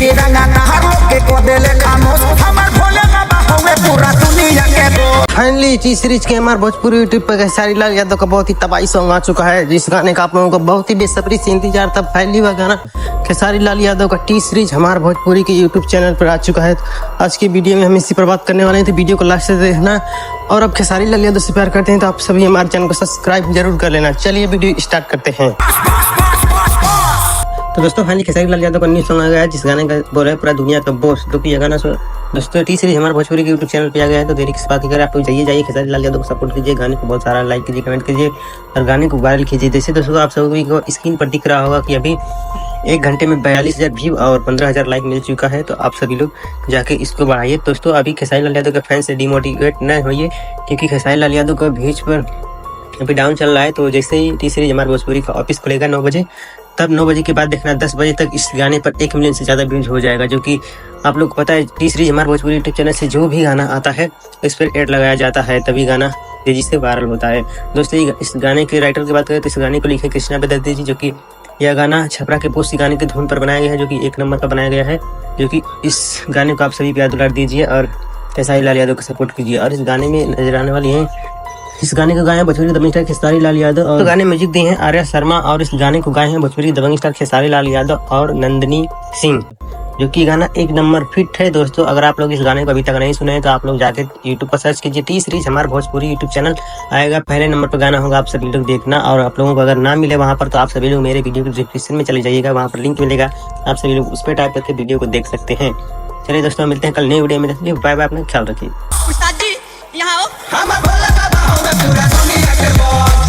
तिरंगा कहार लोग के को देले खामोश हमार भोले बाबा होवे पूरा दुनिया के दोस्त। फाइनली टी सीरीज के हमारे भोजपुरी यूट्यूब पर खेसारी लाल यादव का बहुत ही तबाही सॉन्ग आ चुका है, जिस गाने का आप लोगों को बहुत ही बेसब्री से इंतजार था। फाइनली वह गाना खेसारी लाल यादव का टी सीरीज हमारे भोजपुरी के यूट्यूब चैनल पर आ चुका है। आज की वीडियो में हम इसी पर बात करने वाले हैं, तो वीडियो को लास्ट से देखना। और अब खेसारी लाल यादव से प्यार करते हैं तो आप सभी हमारे चैनल को सब्सक्राइब जरूर कर लेना। चलिए वीडियो स्टार्ट करते हैं। तो दोस्तों फाइनली खेसारी लाल यादव का न्यू सॉन्ग आ गया है, जिस गाने का बोल रहा है पूरा दुनिया का बॉस। तो ये गाना दोस्तों टी सीरीज हमारे भोजपुरी के यूट्यूब चैनल पे आ गया है। तो देरी किस बात की करें, आप लोग जाइए खेसारी लाल यादव को सपोर्ट कीजिए, गाने को बहुत सारा लाइक कीजिए, कमेंट कीजिए और गाने को वायरल कीजिए। जैसे दोस्तों आप सभी को स्क्रीन पर दिख रहा होगा कि अभी 1 घंटे में 42,000 व्यू और 15,000 लाइक मिल चुका है। तो आप सभी लोग जाके इसको बढ़ाइए। दोस्तों अभी खेसारी लाल यादव के फैन से डिमोटिवेट न होइए, क्योंकि खेसारी लाल यादव का व्यूज पर अभी डाउन चल रहा है। तो जैसे ही टी सीरीज हमारे भोजपुरी का ऑफिस खुलेगा 9 बजे, तब 9 बजे के बाद देखना 10 बजे तक इस गाने पर 1 मिलियन से ज़्यादा व्यूज हो जाएगा। जो कि आप लोग को पता है टी सीरीज हमारे भोजपुरी यूट्यूब चैनल से जो भी गाना आता है इस पर एड लगाया जाता है, तभी गाना तेजी से वायरल होता है। दोस्तों इस गाने के राइटर की बात करें तो इस गाने को लिखे कृष्णा बेदर्दी जी, जो कि यह गाना छपरा के पोस्ट गाने के धुन पर बनाया गया है, जो कि 1 नंबर का बनाया गया है। जो कि इस गाने को आप सभी प्यार दुलार दीजिए और खेसारी लाल यादव को सपोर्ट कीजिए। और इस गाने में नजर आने वाली है, इस गाने को गाए हैं भोजपुरी दबंग स्टार खेसारी लाल यादव और गाने म्यूजिक दिए हैं आर्या शर्मा। और इस गाने को गाए हैं भोजपुरी दबंग स्टार खेसारी लाल यादव और नंदिनी सिंह, जो कि गाना 1 नंबर फिट है। दोस्तों अगर आप लोग इस गाने को अभी तक नहीं सुने हैं तो आप लोग जाके यूट्यूब पर सर्च कीजिए, टी सीरीज हमारे भोजपुरी यूट्यूब चैनल आएगा, पहले नंबर पर गाना होगा। आप सभी लोग देखना, और आप लोगों को अगर ना मिले वहाँ पर तो आप सभी लोग मेरे वीडियो के डिस्क्रिप्शन में चले जाइएगा, वहाँ पर लिंक मिलेगा, आप सभी लोग उस पर टाइप करके वीडियो को देख सकते हैं। चलिए दोस्तों मिलते हैं कल नई वीडियो में, बाय बाय, अपना ख्याल रखिए। यहाँ हमार भोले बाबा होवे पूरा दुनिया के बॉस।